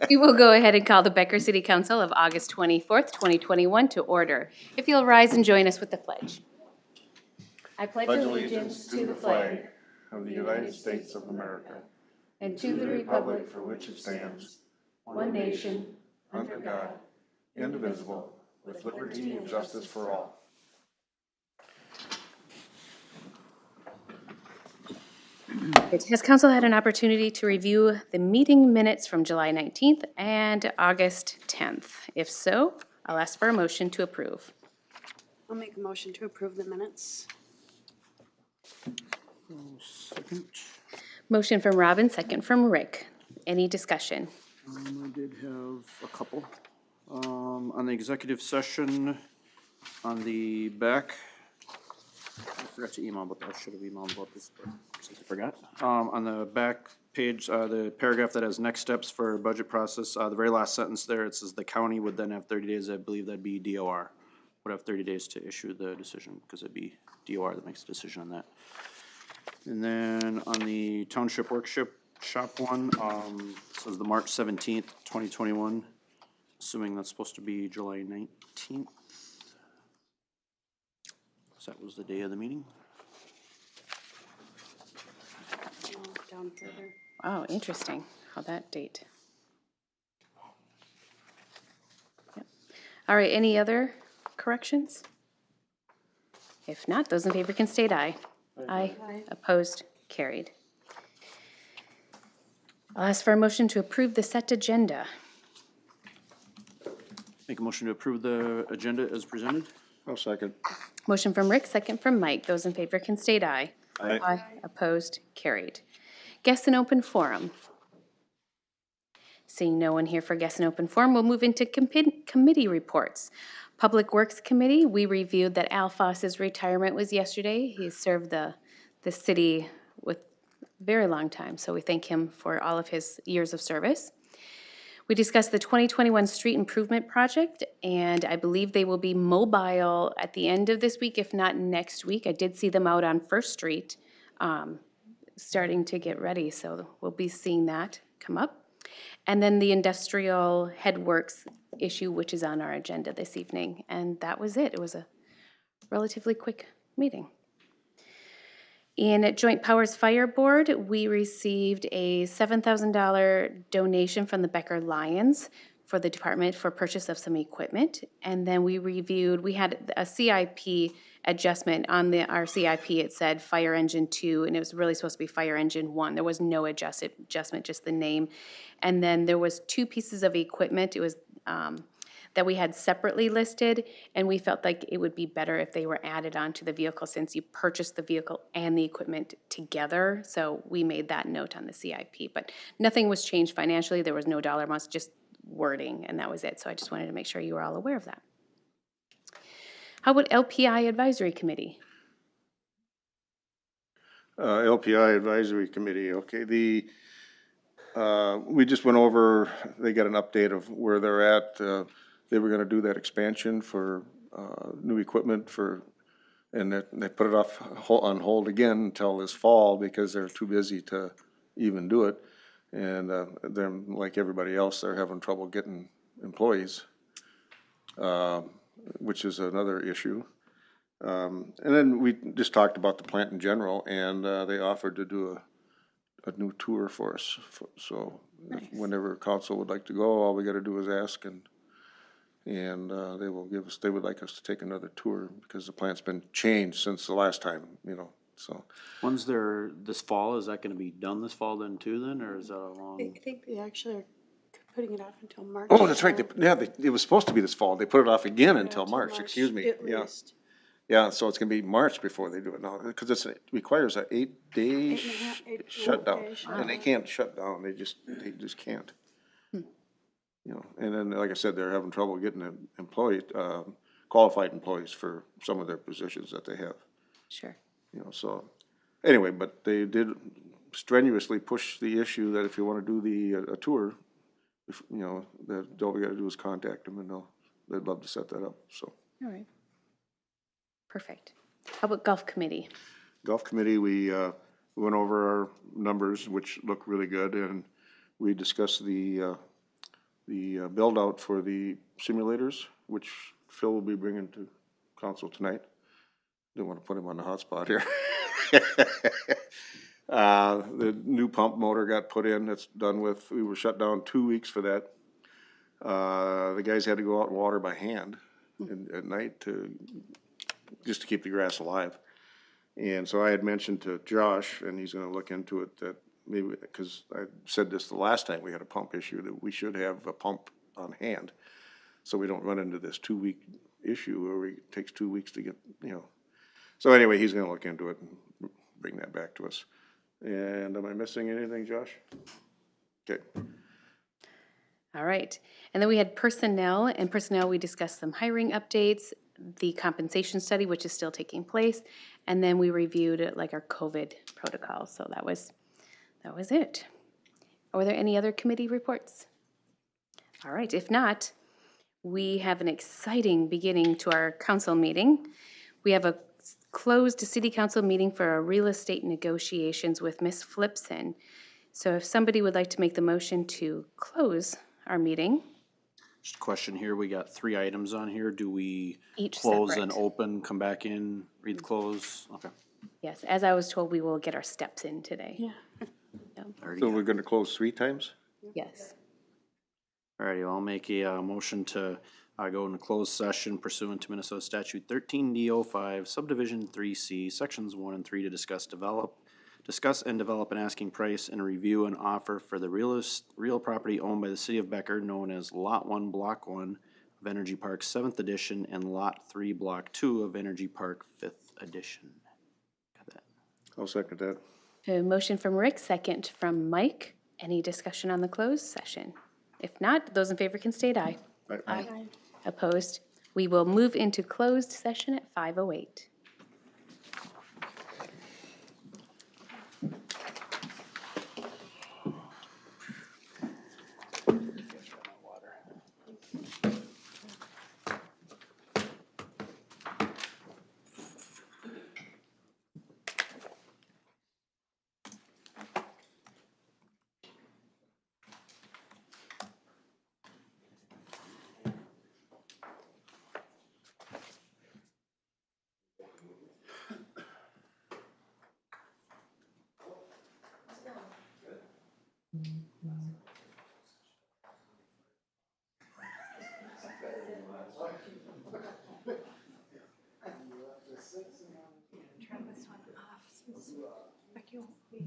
We will go ahead and call the Becker City Council of August 24th, 2021 to order. If you'll rise and join us with the pledge. I pledge allegiance to the flag of the United States of America and to the republic for which it stands, one nation, under God, indivisible, with liberty and justice for all. Has Council had an opportunity to review the meeting minutes from July 19th and August 10th? If so, I'll ask for a motion to approve. I'll make a motion to approve the minutes. Second. Motion from Robin, second from Rick. Any discussion? I did have a couple. On the executive session, on the back, I forgot to email about that. I should have emailed about this, but since I forgot. On the back page, the paragraph that has next steps for budget process, the very last sentence there, it says the county would then have 30 days, I believe that'd be DOR, would have 30 days to issue the decision, because it'd be DOR that makes the decision on that. And then on the township workshop one, says the March 17th, 2021, assuming that's supposed to be July 19th. So that was the day of the meeting. Down further. Oh, interesting how that date. Yep. All right, any other corrections? If not, those in favor can state aye. Aye. Opposed? Carried. I'll ask for a motion to approve the set agenda. Make a motion to approve the agenda as presented. I'll second. Motion from Rick, second from Mike. Those in favor can state aye. Aye. Aye. Opposed? Carried. Guest and open forum. Seeing no one here for guest and open forum, we'll move into committee reports. Public Works Committee, we reviewed that Al Foss's retirement was yesterday. He served the city with a very long time, so we thank him for all of his years of service. We discussed the 2021 street improvement project, and I believe they will be mobile at the end of this week, if not next week. I did see them out on First Street starting to get ready, so we'll be seeing that come up. And then the industrial Headworks issue, which is on our agenda this evening. And that was it. It was a relatively quick meeting. In Joint Powers Fire Board, we received a $7,000 donation from the Becker Lions for the department for purchase of some equipment. And then we had a CIP adjustment on our CIP. It said Fire Engine 2, and it was really supposed to be Fire Engine 1. There was no adjustment, just the name. And then there was 2 pieces of equipment. It was that we had separately listed, and we felt like it would be better if they were added onto the vehicle since you purchased the vehicle and the equipment together. So we made that note on the CIP, but nothing was changed financially. There was no dollar amounts, just wording, and that was it. So I just wanted to make sure you were all aware of that. How about LPI Advisory Committee? LPI Advisory Committee, okay. We just went over, they got an update of where they're at. They were gonna do that expansion for new equipment and they put it on hold again until this fall because they're too busy to even do it. And they're, like everybody else, they're having trouble getting employees, which is another issue. And then we just talked about the plant in general, and they offered to do a new tour for us. So nice. Whenever council would like to go, all we gotta do is ask, and they will give us, they would like us to take another tour because the plant's been changed since the last time, so. When's there, this fall, is that gonna be done this fall then too then, or is that a long? I think they actually are putting it off until March. Oh, that's right, it was supposed to be this fall, they put it off again until March, excuse me, At yeah. least. Yeah, so it's gonna be March before they do it now, because it requires an 8-day shutdown, and they can't shut down, they just can't. And then, like I said, they're having trouble getting qualified employees for some of their positions that they have. Sure. So, anyway, but they did strenuously push the issue that if you wanna do a tour, that all we gotta do is contact them, and they'd love to set that up, so. All right. Perfect. How about Golf Committee? Golf Committee, we went over our numbers, which look really good, and we discussed the build out for the simulators, which Phil will be bringing to council tonight. Didn't want to put him on the hot spot here. The new pump motor got put in, that's done with, we were shut down 2 weeks for that. The guys had to go out and water by hand at night just to keep the grass alive. And so I had mentioned to Josh, and he's gonna look into it, that maybe, because I said this the last time we had a pump issue, that we should have a pump on hand, so we don't run into this 2-week issue where it takes 2 weeks to get, So anyway, he's gonna look into it and bring that back to us. And am I missing anything, Josh? Okay. All right. And then we had personnel, and personnel, we discussed some hiring updates, the compensation study, which is still taking place, and then we reviewed like our COVID protocols. So that was it. Are there any other committee reports? All right. If not, we have an exciting beginning to our council meeting. We have a closed city council meeting for our real estate negotiations with Ms. Flipson. So if somebody would like to make the motion to close our meeting. Just a question here, we got 3 items on here, do we Each close and separate. open, come back in, read the close? Okay. Yes, as I was told, we will get our steps in today. Yeah. Alrighty. So we're gonna close 3 times? Yes. Alrighty, well, I'll make a motion to go into closed session pursuant to Minnesota statute 13D05 subdivision 3C, sections 1 and 3 to discuss and develop an asking price and review an offer for the real property owned by the city of Becker known as Lot 1, Block 1 of Energy Park 7th Edition and Lot 3, Block 2 of Energy Park 5th Edition. Got that? I'll second that. A motion from Rick, second from Mike. Any discussion on the closed session? If not, those in favor can state aye. Aye. Opposed? We will move into closed session at 5:08. Turn this one off since Becky won't be.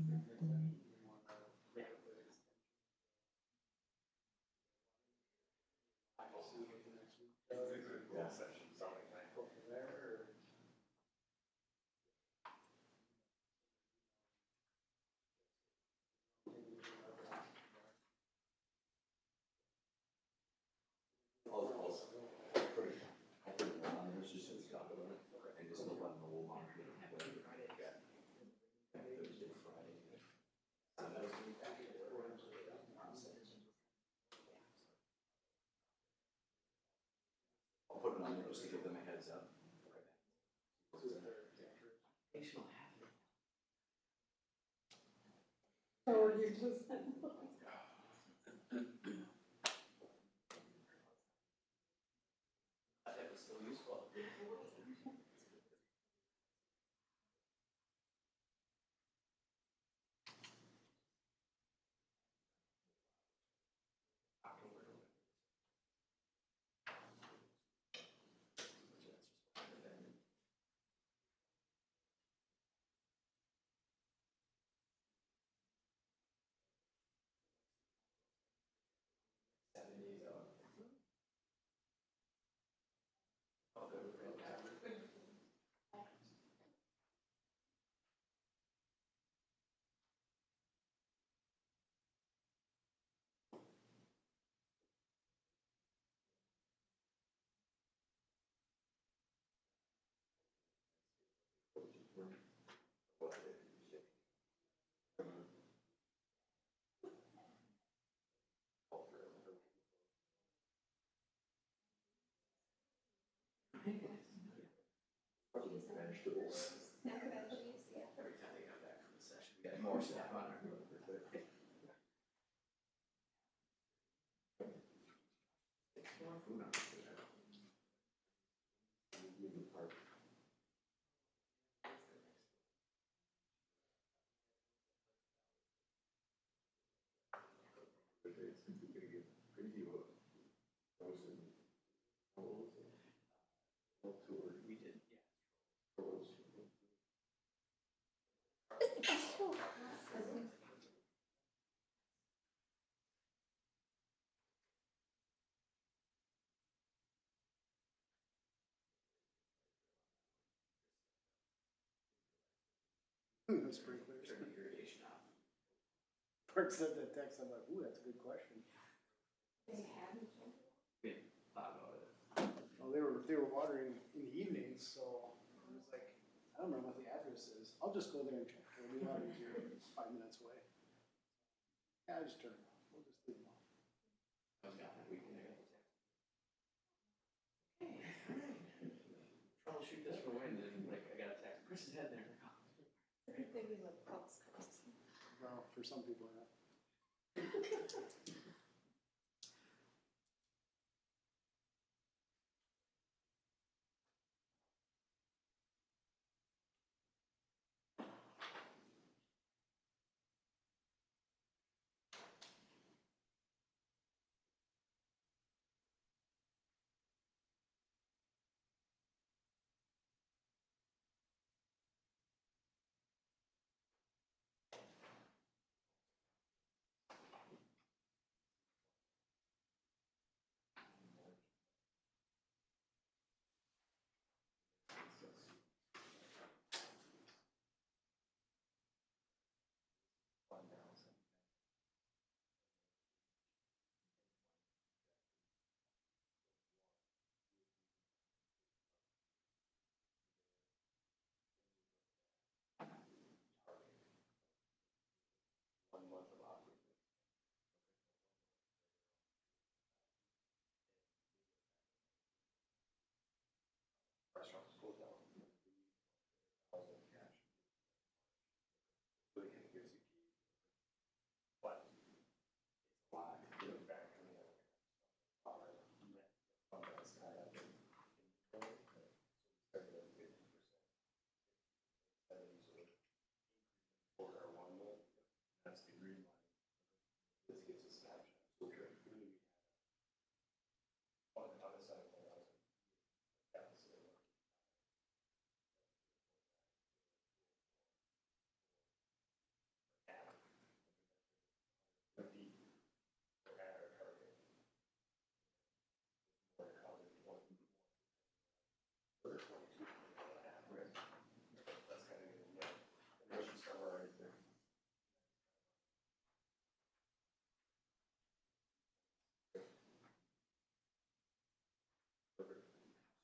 The sprinklers. Park sent that text, I'm like, ooh, that's a good question. Well, they were watering in the evenings, so I was like, I don't remember what the address is. I'll just go there and check. It'll be a lot easier. It's 5 minutes away. Yeah, I just turned it off. We'll just leave it off. Troubleshoot this for wind, and like I got a text, Chris is heading there. Well, for some people, yeah.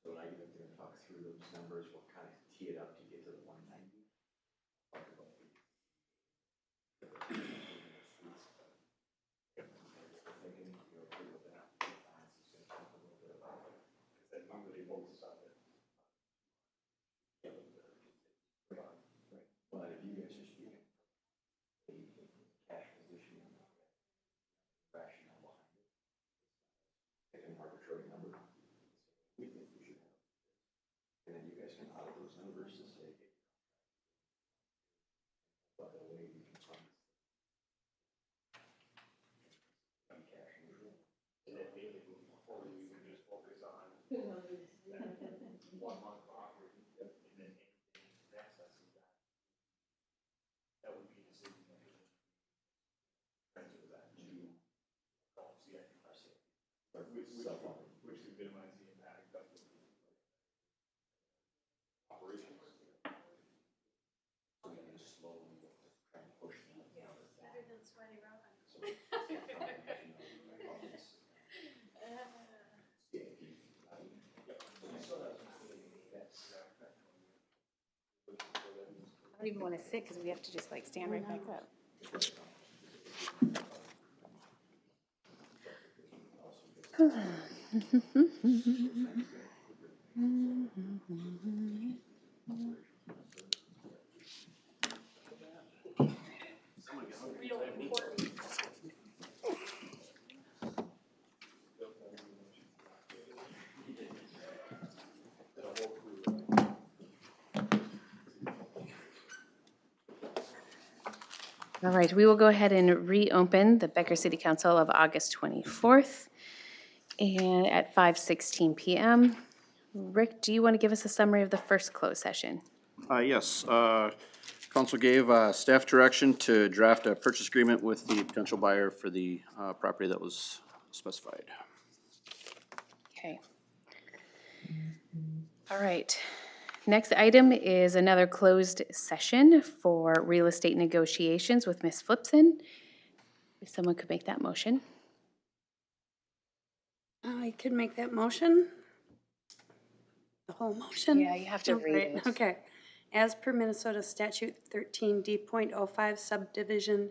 So when I get up there and talk through those numbers, we'll kind of tee it up to get to the 190. But if you guys are speaking cash position and rationale behind it, it's an arbitrary number. We think we should have. And then you guys can audit those numbers to say, by the way, we can fund this. Cash neutral. And then maybe moving forward, we can just focus on that 1 month of operating, and then anything excess of that. That would be a decision that we would transfer that to CIP. Which would minimize the impact of operations. So we can just slowly try and push them. Better than sweaty Robin. I don't even want to sit because we have to just like stand right back up. Real important. All right, we will go ahead and reopen the Becker City Council of August 24th and at 5:16 PM. Rick, do you want to give us a summary of the first closed session? Yes, council gave, staff direction to draft a purchase agreement with the potential buyer for the, property that was specified. Okay. All right. Next item is another closed session for real estate negotiations with Ms. Flipson. If someone could make that motion. I could make that motion. The whole motion? Yeah, you have to read Right, it. Okay. As per Minnesota Statute 13D.05 subdivision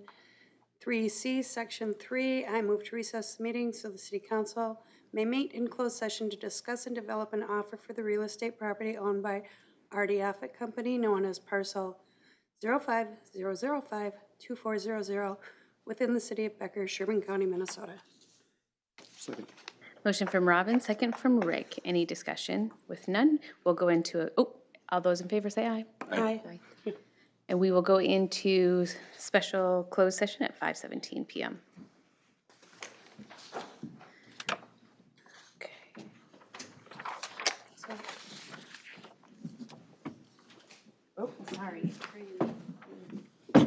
3C, Section 3, I move to recess the meeting so the city council may meet in closed session to discuss and develop an offer for the real estate property owned by R.D. Offutt Company, known as parcel 05-005-2400 within the city of Becker, Sherburne County, Minnesota. Second. Motion from Robin, second from Rick. Any discussion? With none, we'll go into, all those in favor say aye. Aye. And we will go into special closed session at 5:17 PM. Okay. Oh, sorry. A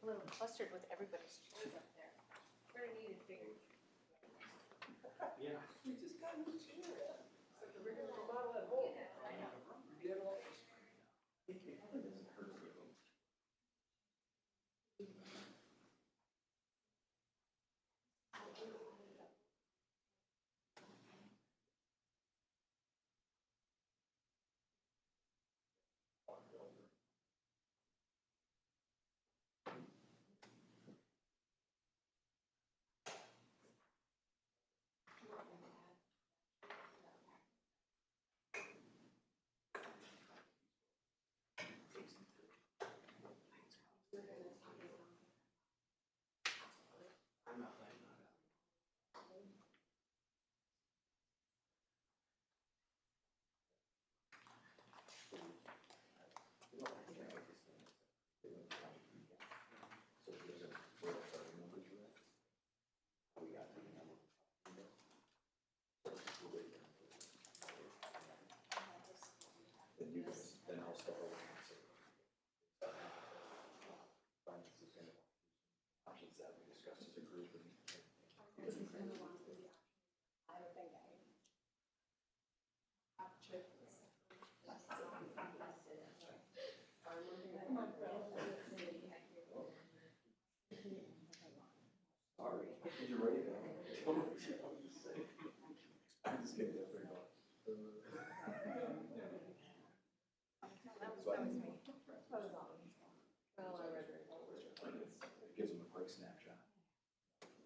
little clustered with everybody's chairs up there. Very needed figure. Gives them a quick snapshot.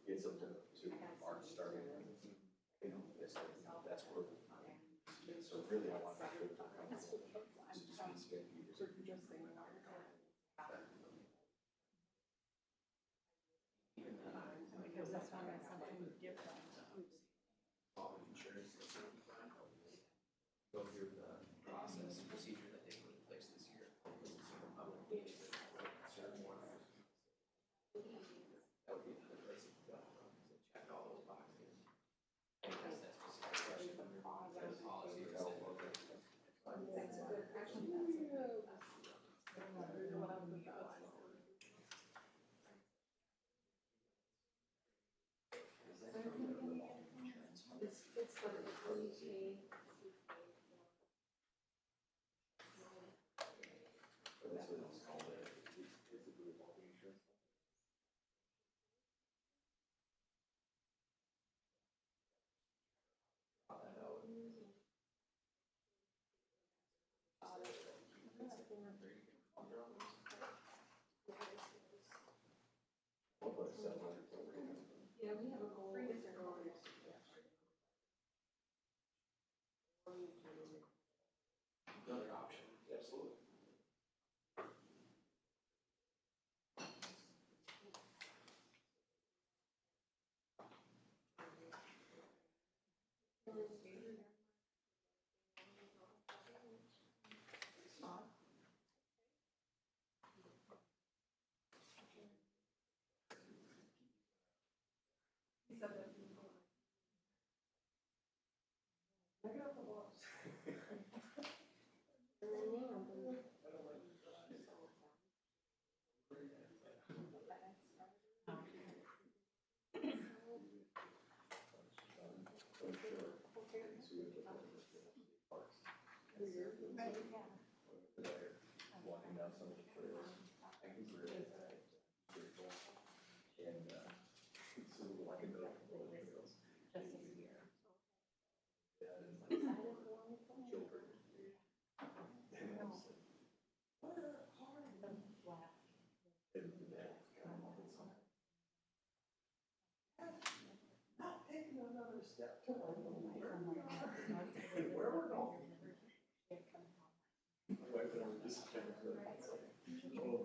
Gets them to March starting, you know, it's like, you know, that's where. So really, I want to make sure that they're comfortable. So just be scared. Go through the process, procedure that they put in place this year. That would be the place to go. Check all those boxes. And that's specific question. Their policy is that. Another option, absolutely.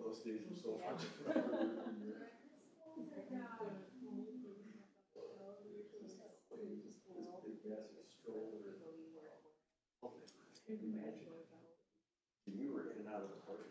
Those days are so fun. You were in and out of the park.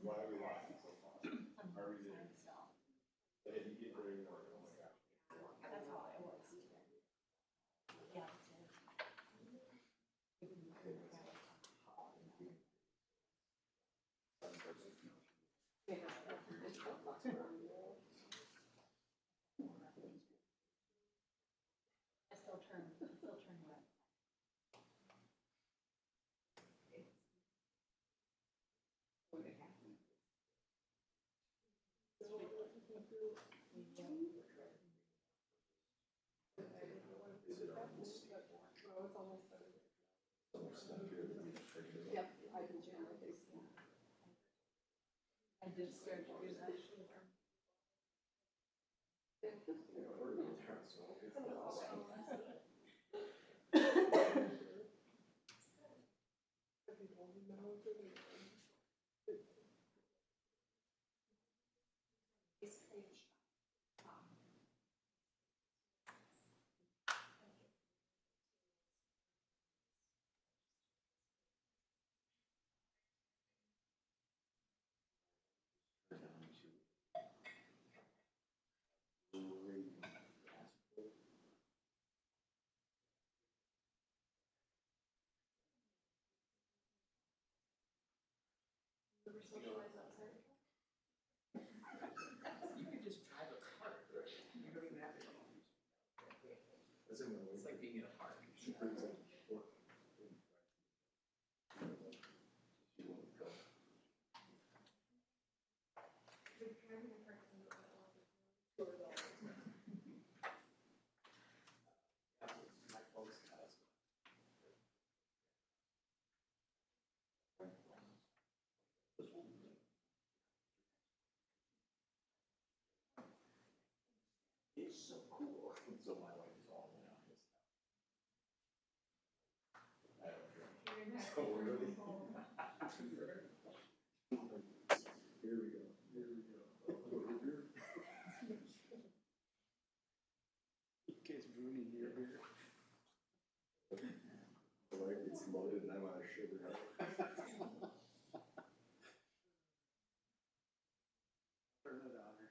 Why are we laughing so far? Are we there? Hey, you get ready to work, oh my gosh. That's how I was. Yeah. Yep, I can generally do that. I just started to do that. You could just drive a cart, right? You don't even have to. It's like being in a park. It's so cool. So my wife is all in on this. I don't drink. So really. Here we go. Here we go. In case Bruni near here. Like it's loaded and I'm out of sugar. Turn it on her.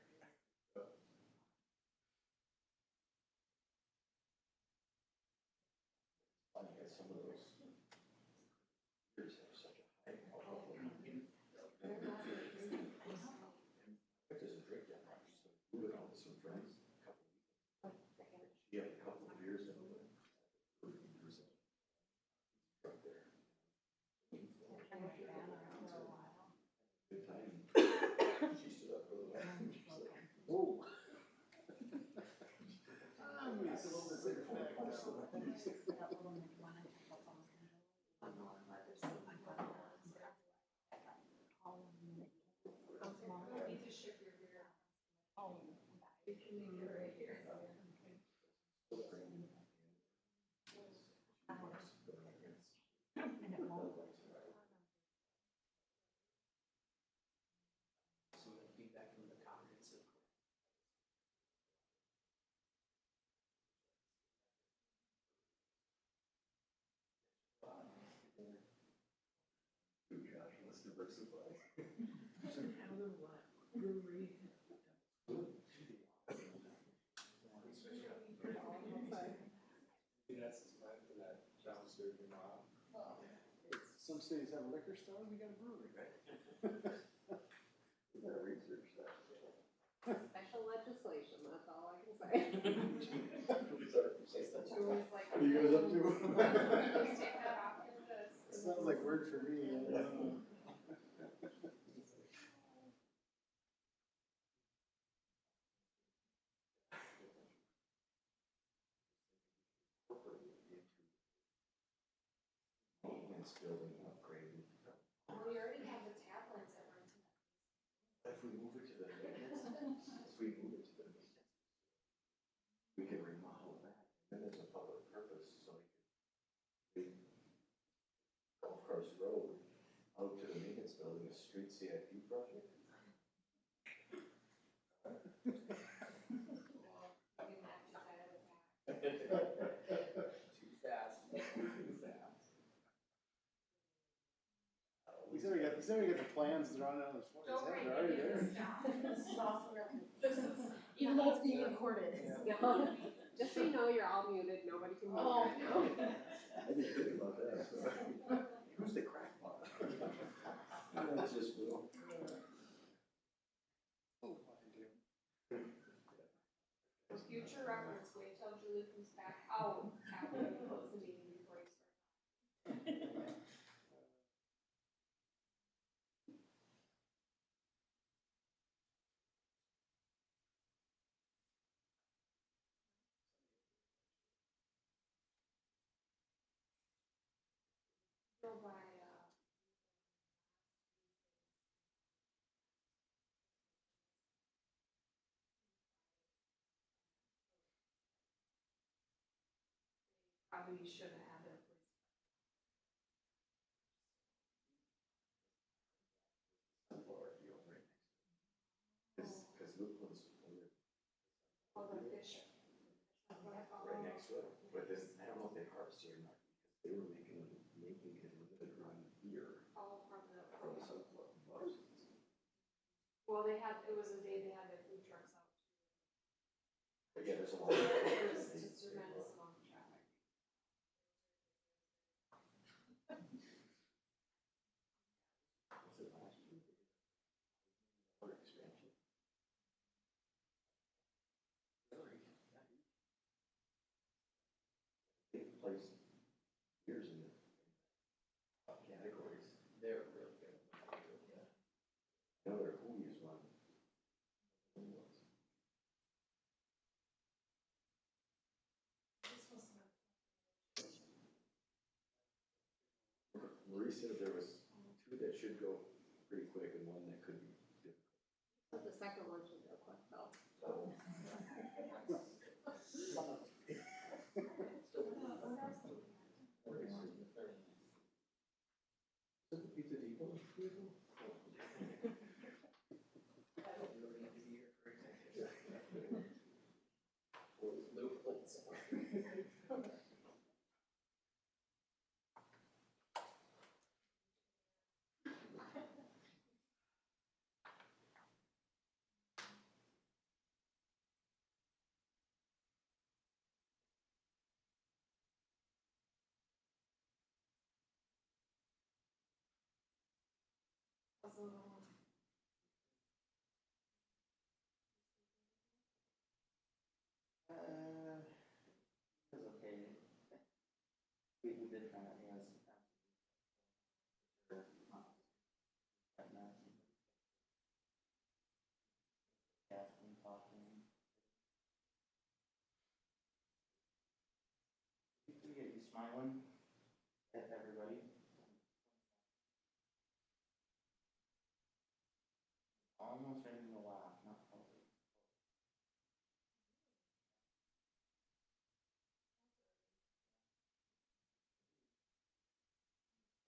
Funny that some of those years have such a high alcohol content. It doesn't drink that much, so we went out with some friends a couple of weeks. She had a couple of beers in the up there. Good time. She stood up for the while. She's like, whoa. I'm gonna sit back down. Some cities have a liquor store, we got a brewery. Special legislation, that's all I can say. You guys up to? Please take that off your list. Sounds like work for me. Maintenance building upgrade. Well, we already have the tablets that run to that. If we move it to the maintenance, if we move it to the maintenance, we can remodel that, and then there's a public purpose, so we could Golf Course Road out to the maintenance building, a street CIP project. We can have to dial it back. Too fast. Too fast. He said we got the plans drawn out on his phone. Don't write They're already any of there. this down. This is off the record. Even though it's being recorded. No, just so you know, you're all muted, nobody can hear you right now. I didn't think about that, so. Who's the crackpot? That's just Will. Oh, my dear. For future reference, wait till Julie comes back out after we close the meeting before you start. Go by, probably should have had their police. Sunflower field right next to it. Cause Luke was Oh, the fish. right next to it, but then, I don't know if they harvested or not, because they were making it limited run beer All from the. from the sunflower farms. Well, they had, it was the day they had their food trucks out. But yeah, there's a lot of. There was just tremendous amount of traffic. Was it last year? Or expansion? Really? They placed beers in the top categories. They're really good. I know their Hooters one. Marie said there was two that should go pretty quick and one that could be difficult. But the second one should go quick though. Oh. Is it the Pizza Depot? I don't really need to be here for executive. Loopholes. It was okay. We did kind of, yes. Sure. Asking, talking. We get you smiling at everybody. Almost ready to laugh, not totally.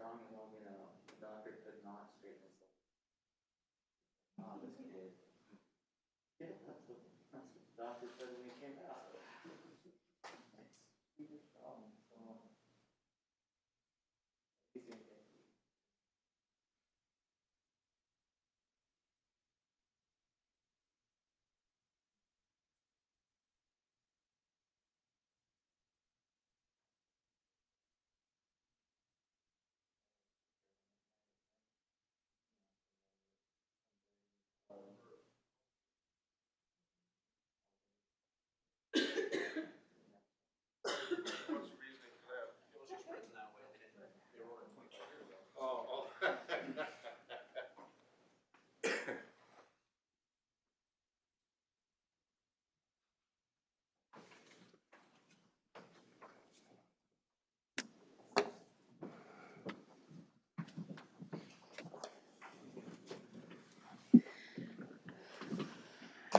Wrong, you know, the doctor could not straighten his leg. Oh, this kid. Yeah, that's what the doctor said when he came out. It's a problem, so. He's gonna get.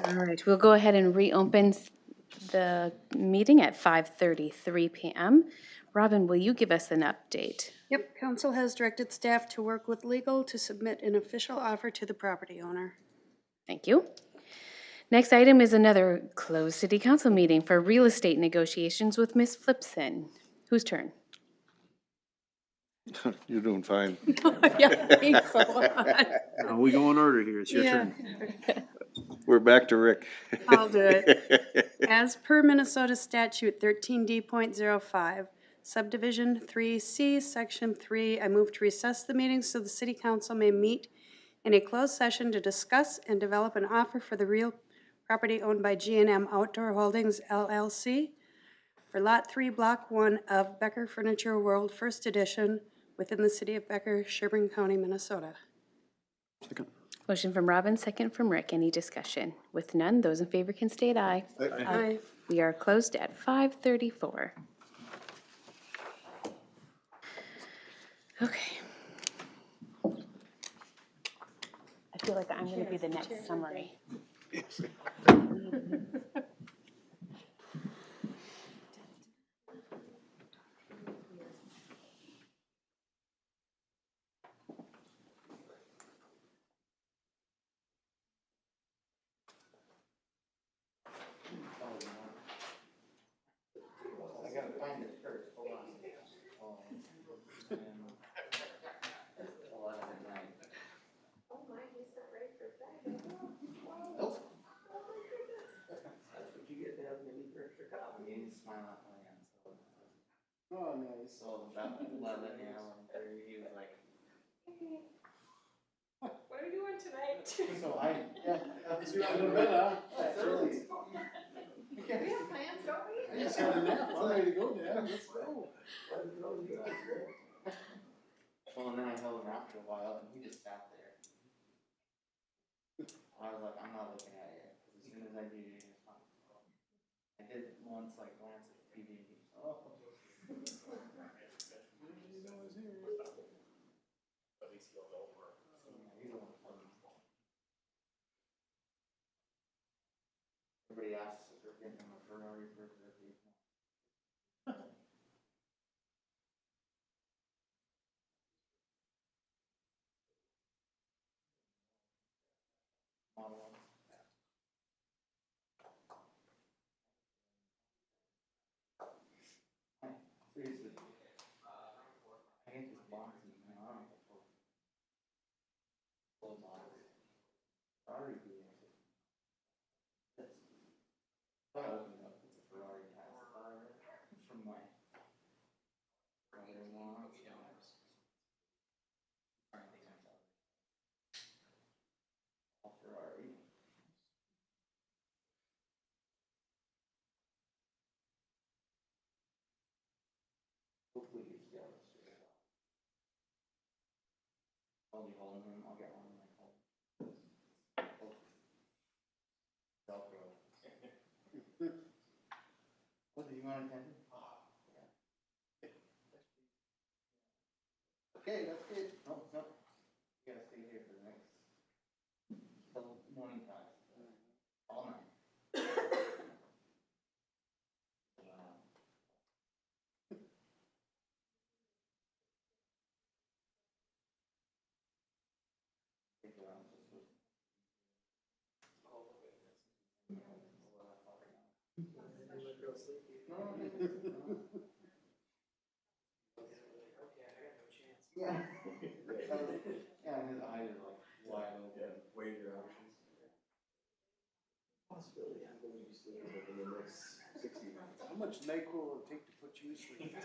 All right, we'll go ahead and reopen the meeting at 5:33 PM. Robin, will you give us an update? Yep, council has directed staff to work with legal to submit an official offer to the property owner. Thank you. Next item is another closed city council meeting for real estate negotiations with Ms. Flipson. Whose turn? You're doing fine. Yeah, thanks a lot. Now we go in order here, it's your Yeah, turn. We're back to Rick. I'll do it. As per Minnesota statute 13D.05, subdivision 3C, section 3, I move to recess the meeting so the city council may meet in a closed session to discuss and develop an offer for the real property owned by G&M Outdoor Holdings LLC for Lot 3, Block 1 of Becker Furniture World First Edition within the city of Becker, Sherburne County, Minnesota. Second. Motion from Robin, second from Rick. Any discussion? With none, those in favor can state aye. Aye. We are closed at 5:34. Okay. I feel like I'm going to be the next summary. I gotta find it first, hold on. And 11 at night. Oh my, he's not ready for bed. Nope. That's what you get to have an elite extra cup. He's smiling at my hand, so. Oh, nice. So about 11, yeah, 11:30, he was like. What are we doing tonight? So yeah. Because you're on the bed, huh? That's early. We have plans, don't we? I just had a nap. I'm ready to go, Dad. Let's go. Well, and then I held him out for a while, and he just sat there. I was like, I'm not looking at you, because as soon as I do, you're just fine. I did once, like, glance at the TV. Oh. At least he'll know where. Yeah, he's a little funny. Everybody asks if they're getting him a Ferrari for his birthday. Model one. Seriously. I get this box and I don't know. Full box. Ferrari being this. If I open it up, it's a Ferrari pacifier from my brother-in-law. I think myself. All Ferrari. Hopefully he's jealous. I'll be holding him. I'll get one in my home. Velcro. What, did you want attention? Yeah. Okay, that's good. No, no. You gotta stay here for the next till morning time. All night. Yeah. Yeah, his eyes are like wide open. Weighing your options. Possibility, I'm going to be sleeping within the next 60 minutes. How much NyQuil will it take to put you to sleep? We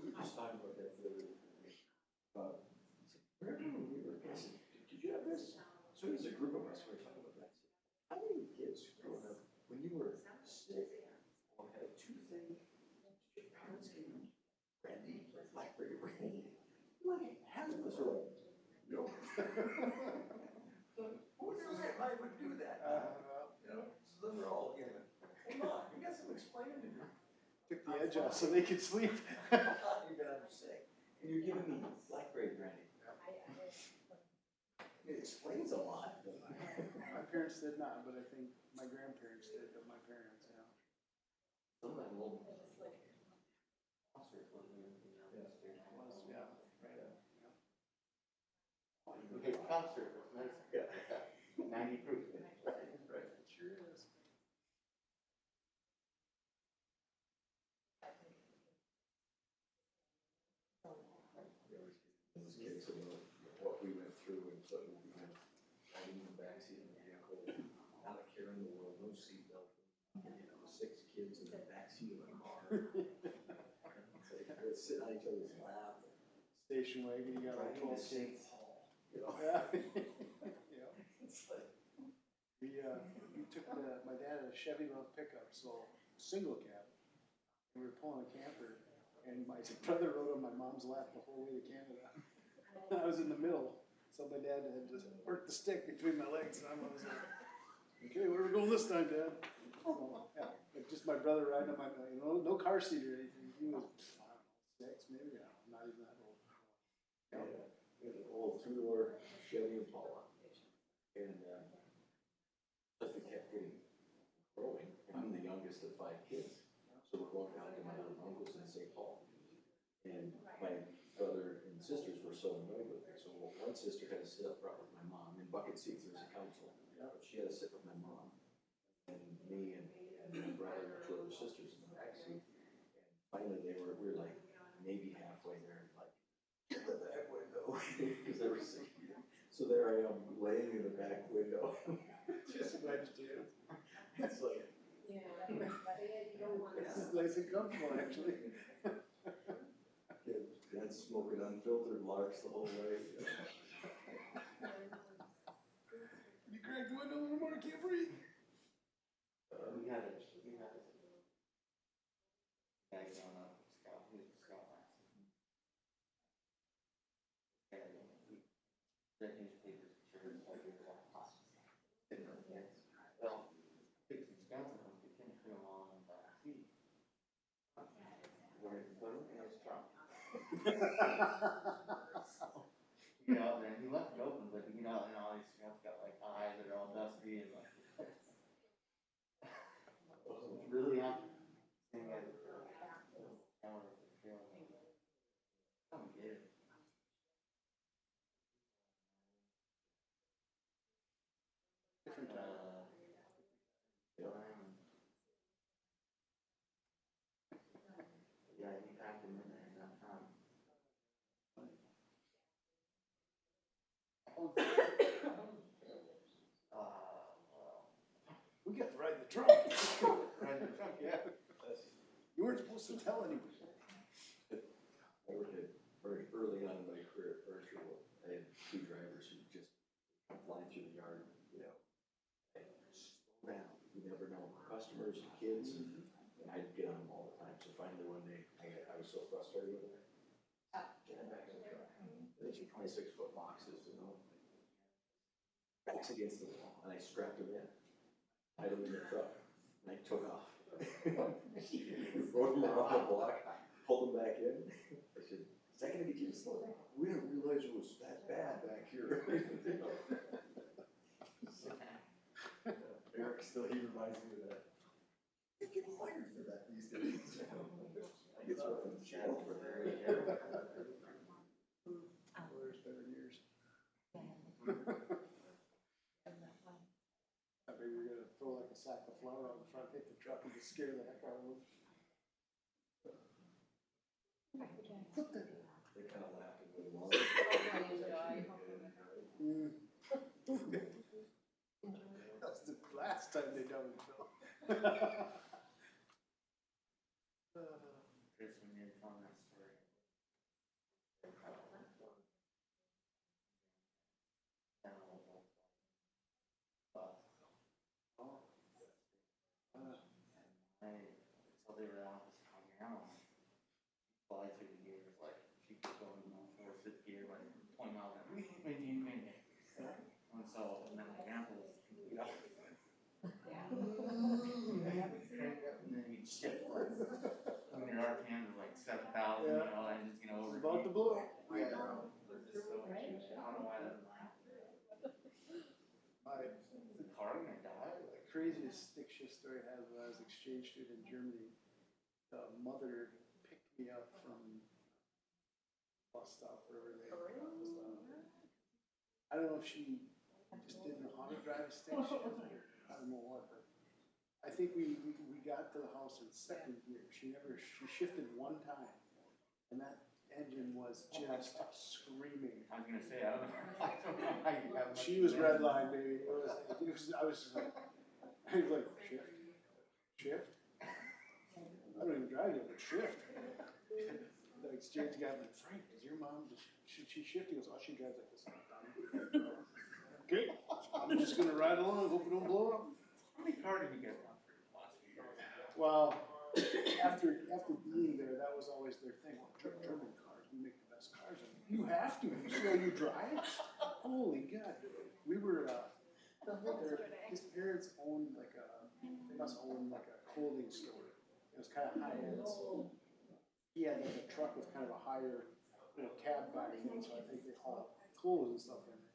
were just talking about that the other day. Remember when we were, I said, did you have this? So there's a group of us, we were talking about that. How many kids growing up, when you were sick or had a toothache, your parents gave you brandy, blackberry brandy? Like, half of us are like, no. Who in their right mind would do that? You know, so then we're all, you know, hey mom, you got some explaining to do. Took the edge off so they could sleep. You got them sick, and you're giving me blackberry brandy. It explains a lot. My parents did not, but I think my grandparents did, but my parents, yeah. Some of that little. Okay, concert with medicine. Yeah. 90 proof. Right, it sure is. Those kids about what we went through and what we went, riding in the backseat of the vehicle, not a care in the world, no seatbelt, you know, 6 kids in the backseat of a car. It's like, they're sitting on each other's lap. Station wagon, you got like 12 kids. You know? Yeah. Yeah. It's like, We took my dad had a Chevy Love pickup, so single cab. And we were pulling a camper, and my brother rode on my mom's lap the whole way to Canada. I was in the middle, so my dad had to work the stick between my legs, and I was like, okay, where are we going this time, Dad? So, yeah, like just my brother riding on my, no car seat or anything. He was, I don't know, 6 maybe, not even that old. yeah, we had an old 2-door Chevy Impala. And just we kept getting growing, and I'm the youngest of 5 kids. So we're going down to my other uncles in St. Paul. And my brother and sisters were so annoyed with me. So one sister had to sit up front with my mom in bucket seats. There's a council. But she had to sit with my mom and me and my brother and 2 other sisters in the back seat. And finally we were like maybe halfway there, like, get the back window. Because they were sick. So there I am laying in the back window. Just wedged in. It's like, This is nice and comfortable, actually. Dad's smoking unfiltered larks the whole way. You crack the window a little more, I can't breathe. We had a guy growing up, scout, he was a scout master. And he read newspapers, shirts, like he was all hot. Different kids. Well, kids in Wisconsin, we couldn't put him on the back seat. Where did he put him? In his trunk. You get out there, he left it open, but you get out there and all these scouts got like eyes that are all dusty and like. Really hot. Thing at come get it. Different time. Yeah, he packed him in there in that time. Well. We got to ride in the trunk. Right in the trunk, yeah. You weren't supposed to tell anybody. I worked at very early on in my career at Furniture World. I had 2 drivers who just come flying through the yard, you know. Hey, slow down. You never know. Customers and kids, and I'd get on them all the time. So finally one day, I was so frustrated with it. Get them back in the truck. These are 26-foot boxes, you know. Backs against the wall, and I strapped them in. I them in the truck, and I took off. Rode them around the block, pulled them back in. I said, is that going to get you to slow down? We didn't realize it was that bad back here. Eric still, he reminds me of that. They get fired for that these days. I get thrown in jail for that. Lawyers better than yours. I bet you're gonna throw like a sack of flour on the front, hit the truck, and just scare the heck out of them. What the? last time they done it, Phil. Chris, when you're telling that story. So they were out with my grandma. Fly through the gears, like she was going fourth, fifth gear, like 20 miles an hour. And so, and then my grandpa was, and then he'd shift. I mean, our cans were like 7,000, you know, and just, over. About to blow. Yeah. Just so, I don't know why that. The car gonna die? The craziest stick shift story I had when I was exchange student in Germany. The mother picked me up from bus stop wherever they I don't know if she just didn't know how to drive a stick shift or I don't know what, but I think we got to the house in second gear. She shifted one time and that engine was just screaming. I was gonna say, I don't know how you have. She was redline, baby. I was just like, shift? I don't even drive yet, but shift. The exchange guy went, Frank, does your mom, should she shift? He goes, oh, she drives like this all the time. Okay, I'm just gonna ride along, hope it don't blow up. How many cars did you get on for the last few years? Well, after being there, that was always their thing. Well, German cars, we make the best cars. And you have to. You see how you drive? Holy God. We were, his parents owned they must own like a clothing store. It was kind of high end. So he had like a truck with kind of a higher, cab back thing. So I think they hauled clothes and stuff in it.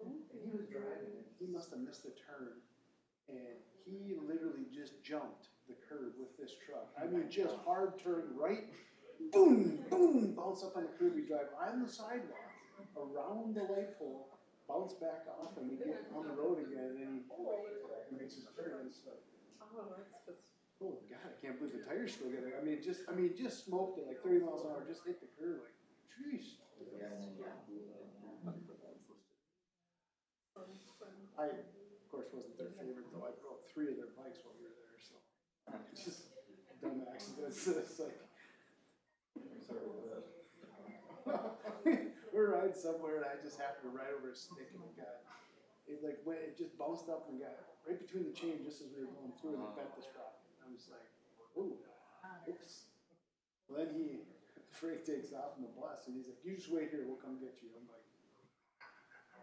And he was driving and he must have missed a turn. And he literally just jumped the curb with this truck. I mean, just hard turn right, boom, boom, bounce up on the curb. We drive on the sidewalk, around the light pole, bounce back off, and we get on the road again. And then he makes his turn and stuff. Oh God, I can't believe the tires still get it. I mean, just smoked it like 30 miles an hour, just hit the curb. Like, jeez. I, of course, wasn't their favorite though. I broke 3 of their bikes while we were there, so just dumb accidents. It's like we're riding somewhere and I just happened to ride over a stick and it just bounced up and got right between the chain just as we were going through and it bent the sprocket. I was like, ooh, oops. Well, then Frank takes off in the bus and he's like, you just wait here, we'll come get you. I'm like,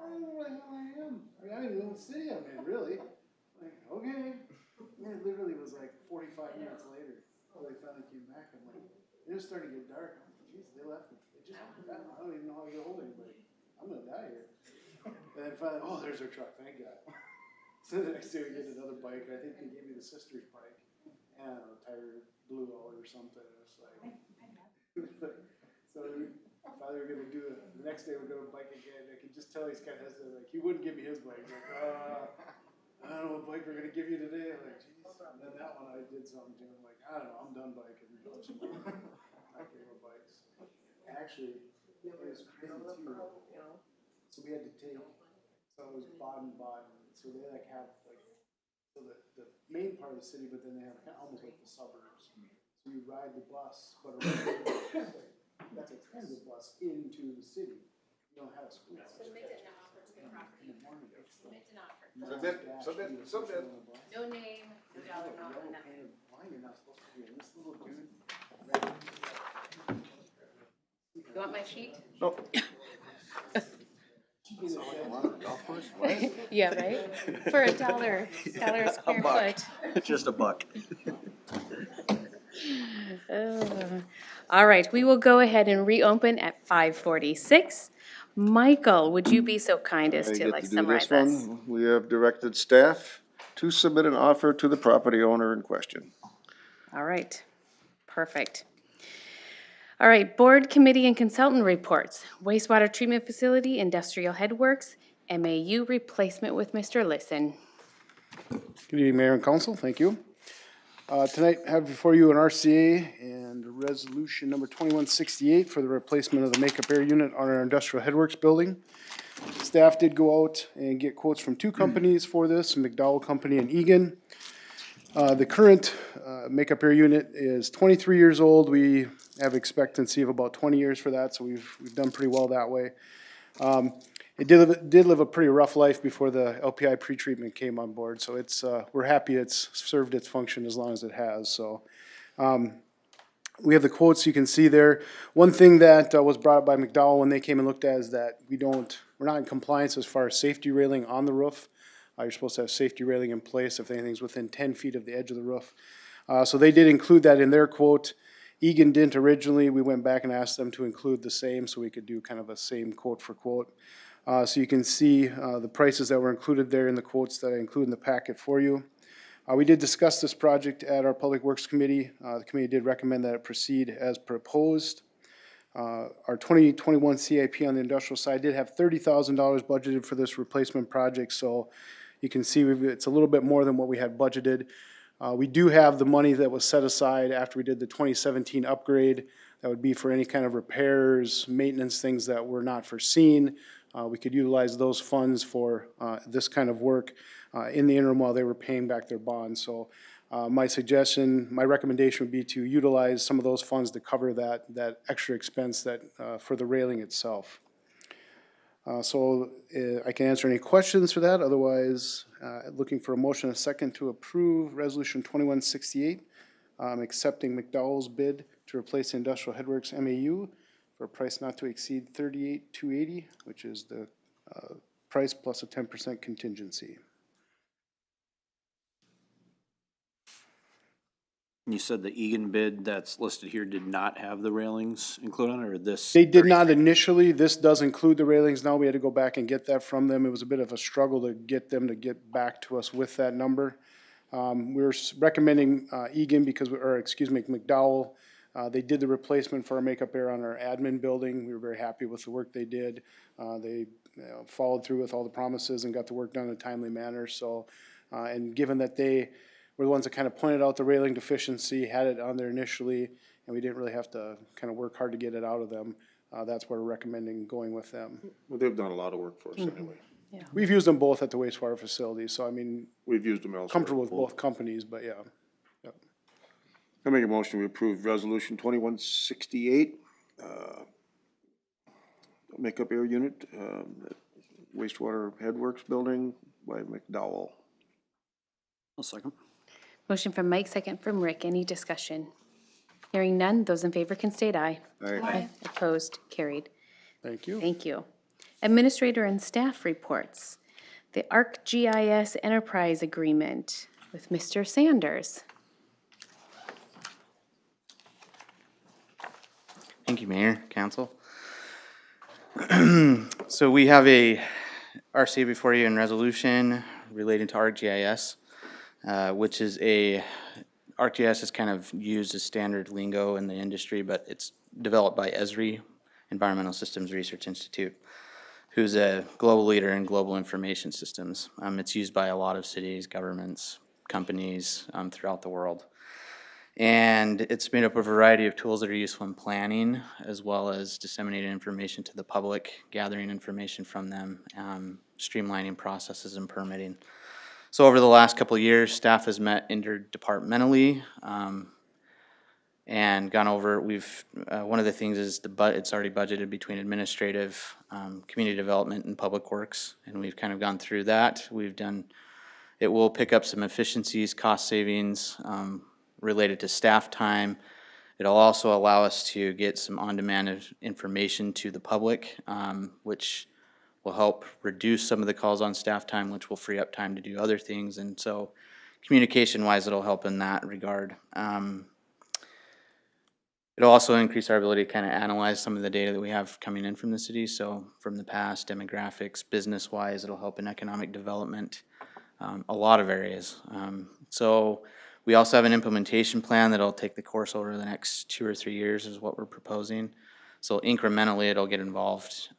I don't know where the hell I am. I mean, I don't even know what city I'm in, really. Like, okay. And it literally was like 45 minutes later until they finally came back. I'm like, it was starting to get dark. I'm like, geez, they left me. They just, I don't even know how to get hold of anybody. I'm going to die here. And then finally, oh, there's our truck. Thank God. So the next day we get another bike. I think they gave me the sister's bike. And I don't know, tire blew out or something. It was like, so finally we're going to do it. The next day we're going to bike again. I could just tell he's kind of hesitant. Like, he wouldn't give me his bike. He's like, I don't know what bike we're going to give you today. I'm like, geez. And then that one I did something to him. Like, I don't know, I'm done biking. I'm not getting more bikes. Actually, it was crazy too. So we had to take, so it was Baden-Baden. So they have so the main part of the city, but then they have kind of almost like the suburbs. So you ride the bus, but that's a transit bus into the city. You don't have a school bus. So make it an offer to the property. In the morning. Make an offer. Submit. No name, no dollar amount, nothing. Why you're not supposed to be in this little dude? You want my sheet? No. Golf course? What? Yeah, right? For $1 a square foot. Just a buck. All right, we will go ahead and reopen at 5:46. Michael, would you be so kind as I to get like to do summarize this us? one. We have directed staff to submit an offer to the property owner in question. All right, perfect. All right, board, committee, and consultant reports. Wastewater treatment facility, industrial headworks, MAU replacement with Mr. Lisson. Good evening, Mayor and Council. Thank you. Tonight, I have before you an RCA and resolution number 2168 for the replacement of the makeup air unit on our industrial headworks building. Staff did go out and get quotes from two companies for this, McDowell Company and Egan. The current makeup air unit is 23 years old. We have expectancy of about 20 years for that, so we've done pretty well that way. It did live a pretty rough life before the LPI pretreatment came on board, so it's we're happy it's served its function as long as it has. So we have the quotes you can see there. One thing that was brought up by McDowell when they came and looked at is that we're not in compliance as far as safety railing on the roof. You're supposed to have safety railing in place if anything's within 10 feet of the edge of the roof. So they did include that in their quote. Egan didn't originally. We went back and asked them to include the same so we could do kind of a same quote for quote. So you can see the prices that were included there in the quotes that I include in the packet for you. We did discuss this project at our Public Works Committee. The committee did recommend that it proceed as proposed. Our 2021 CIP on the industrial side did have $30,000 budgeted for this replacement project, so you can see it's a little bit more than what we had budgeted. We do have the money that was set aside after we did the 2017 upgrade. That would be for any kind of repairs, maintenance, things that were not foreseen. We could utilize those funds for this kind of work in the interim while they were paying back their bonds. So my recommendation would be to utilize some of those funds to cover that extra expense that for the railing itself. I can answer any questions for that. Otherwise, looking for a motion and a second to approve Resolution 2168, accepting McDowell's bid to replace the Industrial Headworks MAU for a price not to exceed $38,280, which is the price plus a 10% contingency. You said the Egan bid that's listed here did not have the railings included on it, or this? They did not initially. This does include the railings now. We had to go back and get that from them. It was a bit of a struggle to get them to get back to us with that number. We're recommending Egan McDowell. They did the replacement for our makeup air on our admin building. We were very happy with the work they did. They followed through with all the promises and got the work done in a timely manner. So, and given that they were the ones that kind of pointed out the railing deficiency, had it on there initially, and we didn't really have to kind of work hard to get it out of them, that's why we're recommending going with them. Well, they've done a lot of work for us anyway. Yeah. We've used them both at the wastewater facility, so I mean, We've used them elsewhere. comfortable with both companies, but yeah. Yep. I make a motion to approve Resolution 2168, makeup air unit, wastewater headworks building by McDowell. I'll second. Motion from Mike, second from Rick. Any discussion? Hearing none, those in favor can state aye. Aye. Opposed, carried. Thank you. Thank you. Administrator and staff reports. The ArcGIS Enterprise Agreement with Mr. Sanders. Thank you, Mayor, Council. So we have a RCA before you in resolution relating to ArcGIS, which is ArcGIS is kind of used as standard lingo in the industry, but it's developed by Esri, Environmental Systems Research Institute, who's a global leader in global information systems. It's used by a lot of cities, governments, companies throughout the world. And it's made up of a variety of tools that are useful in planning, as well as disseminating information to the public, gathering information from them, streamlining processes and permitting. So over the last couple of years, staff has met interdepartmentally and gone over, one of the things is it's already budgeted between administrative, community development, and public works, and we've kind of gone through that. It will pick up some efficiencies, cost savings related to staff time. It'll also allow us to get some on-demand information to the public, which will help reduce some of the calls on staff time, which will free up time to do other things. And so communication-wise, it'll help in that regard. It'll also increase our ability to kind of analyze some of the data that we have coming in from the city. So from the past, demographics, business-wise, it'll help in economic development, a lot of areas. So we also have an implementation plan that'll take the course over the next 2 or 3 years is what we're proposing. So incrementally, it'll get involved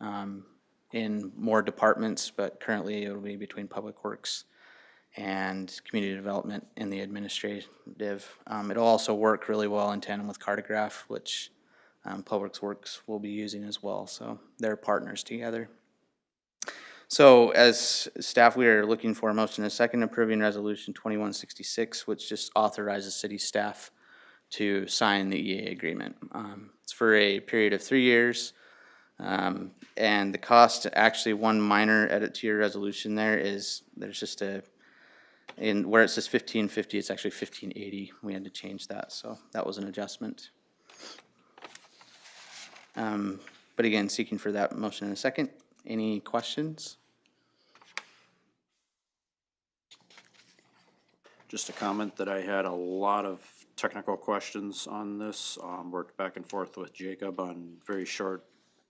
in more departments, but currently it'll be between Public Works and community development in the administrative. It'll also work really well in tandem with Cartograph, which Public Works will be using as well, so they're partners together. So as staff, we are looking for a motion and a second approving resolution 2166, which just authorizes city staff to sign the EA agreement. It's for a period of 3 years. And the cost, actually one minor edit to your resolution there is, there's just in where it says 1550, it's actually 1580. We had to change that, so that was an adjustment. But again, seeking for that motion in a second. Any questions? Just a comment that I had a lot of technical questions on this, worked back and forth with Jacob on very short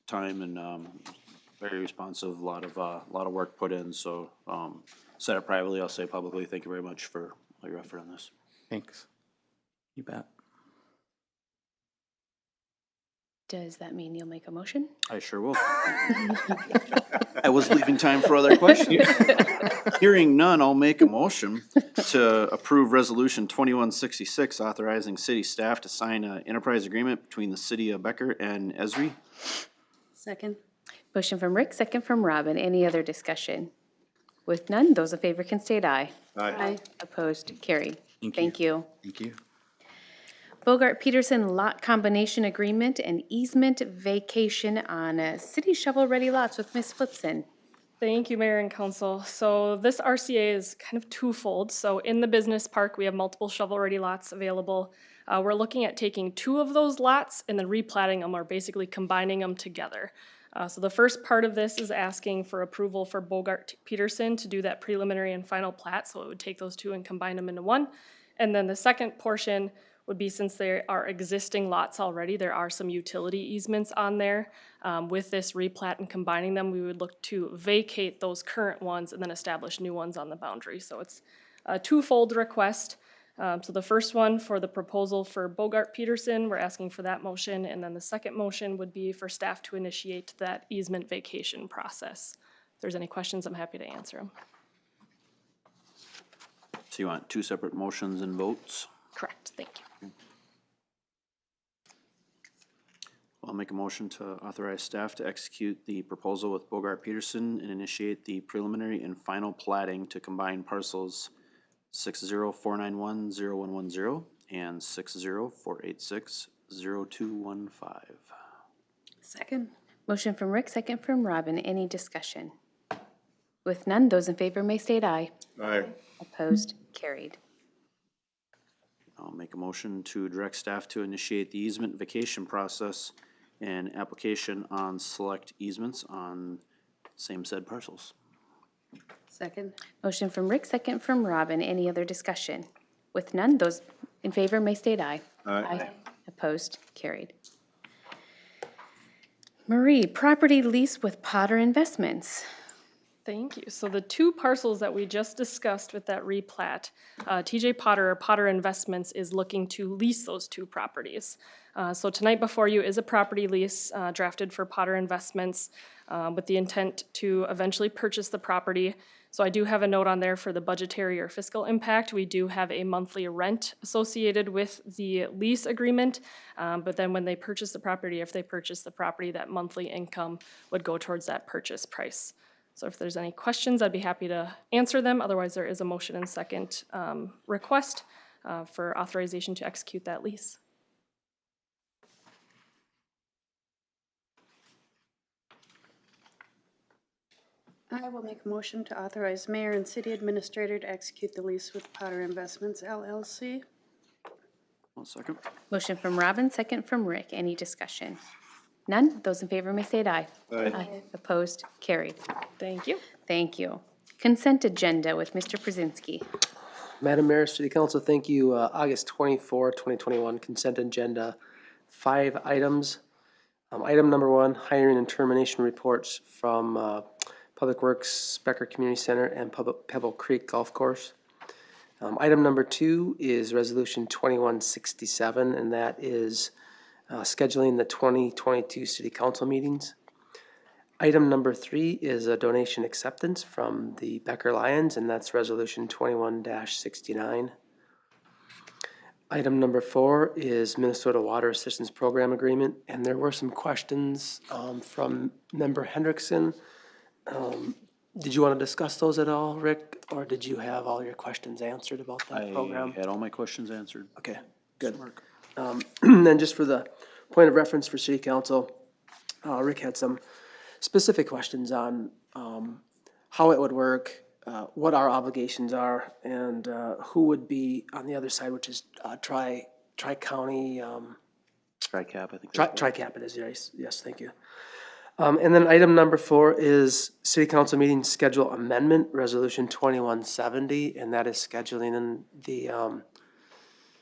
time and, very responsive, a lot of work put in, so, said it privately, I'll say publicly, thank you very much for all your effort on this. Thanks. You bet. Does that mean you'll make a motion? I sure will. I was leaving time for other questions. Hearing none, I'll make a motion to approve resolution 2166, authorizing city staff to sign an enterprise agreement between the city of Becker and Esri. Second. Motion from Rick, second from Robin. Any other discussion? With none, those in favor can state aye. Aye. Opposed, carried. Thank Thank you. Thank you. Bogart-Peterson lot combination agreement and easement vacation on city shovel-ready lots with Ms. Flipson. Thank you, Mayor and Council. So this RCA is kind of twofold. So in the business park, we have multiple shovel-ready lots available. We're looking at taking 2 of those lots and then replatting them, or basically combining them together. So the first part of this is asking for approval for Bogart-Peterson to do that preliminary and final plat. So it would take those 2 and combine them into one. And then the second portion would be, since there are existing lots already, there are some utility easements on there. With this replat and combining them, we would look to vacate those current ones and then establish new ones on the boundary. So it's a twofold request. So the first one for the proposal for Bogart-Peterson, we're asking for that motion. And then the second motion would be for staff to initiate that easement vacation process. If there's any questions, I'm happy to answer them. So you want 2 separate motions and votes? Correct, thank you. I'll make a motion to authorize staff to execute the proposal with Bogart-Peterson and initiate the preliminary and final platting to combine parcels 604910110 and 604860215. Second. Motion from Rick, second from Robin. Any discussion? With none, those in favor may state aye. Aye. Opposed, carried. I'll make a motion to direct staff to initiate the easement vacation process and application on select easements on same said parcels. Second. Motion from Rick, second from Robin. Any other discussion? With none, those in favor may state aye. Aye. Opposed, carried. Marie, property lease with Potter Investments. Thank you. So the 2 parcels that we just discussed with that replat, TJ Potter or Potter Investments is looking to lease those 2 properties. So tonight before you is a property lease drafted for Potter Investments with the intent to eventually purchase the property. So I do have a note on there for the budgetary or fiscal impact. We do have a monthly rent associated with the lease agreement, but then when they purchase the property, if they purchase the property, that monthly income would go towards that purchase price. So if there's any questions, I'd be happy to answer them. Otherwise, there is a motion and second request for authorization to execute that lease. I will make a motion to authorize mayor and city administrator to execute the lease with Potter Investments LLC. 1 second. Motion from Robin, second from Rick. Any discussion? None? Those in favor may state aye. Aye. Opposed? Carried. Thank you. Thank you. Consent agenda with Mr. Brzezinski. Madam Mayor, City Council, thank you. August 24, 2021, consent agenda, 5 items. Item number 1, hiring and termination reports from Public Works, Becker Community Center, and Pebble Creek Golf Course. Item number 2 is Resolution 2167, and that is scheduling the 2022 City Council meetings. Item number 3 is a donation acceptance from the Becker Lions, and that's Resolution 21-69. Item number 4 is Minnesota Water Assistance Program Agreement, and there were some questions from Member Hendrickson. Did you want to discuss those at all, Rick, or did you have all your questions answered about that program? I had all my questions answered. Okay, good. Then just for the point of reference for city council, Rick had some specific questions on how it would work, what our obligations are, and who would be on the other side, which is Tri-County, Tri-Cap, I think. Tri-Cap it is, yes, thank you. And then item number 4 is city council meeting schedule amendment, resolution 2170, and that is scheduling in the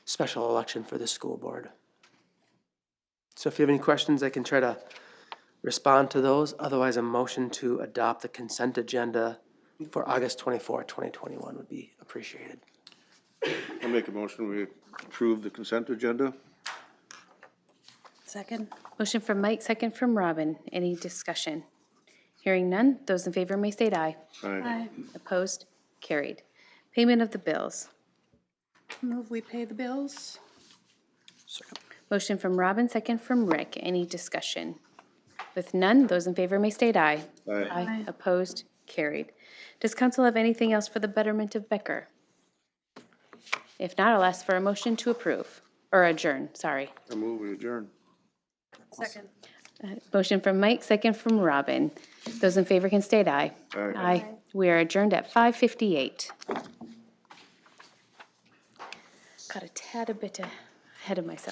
special election for the school board. So if you have any questions, I can try to respond to those. Otherwise, a motion to adopt the consent agenda for August 24, 2021 would be appreciated. I'll make a motion, we approve the consent agenda. Second. Motion from Mike, second from Robin. Any discussion? Hearing none, those in favor may state aye. Aye. Opposed? Carried. Payment of the bills. Move we pay the bills. Second. Motion from Robin, second from Rick. Any discussion? With none, those in favor may state aye. Aye. Opposed? Carried. Does council have anything else for the betterment of Becker? If not, I'll ask for a motion to approve, or adjourn, sorry. I move we adjourn. Second. Motion from Mike, second from Robin. Those in favor can state aye. Aye. We are adjourned at 5:58. Got a tad a bit ahead of myself.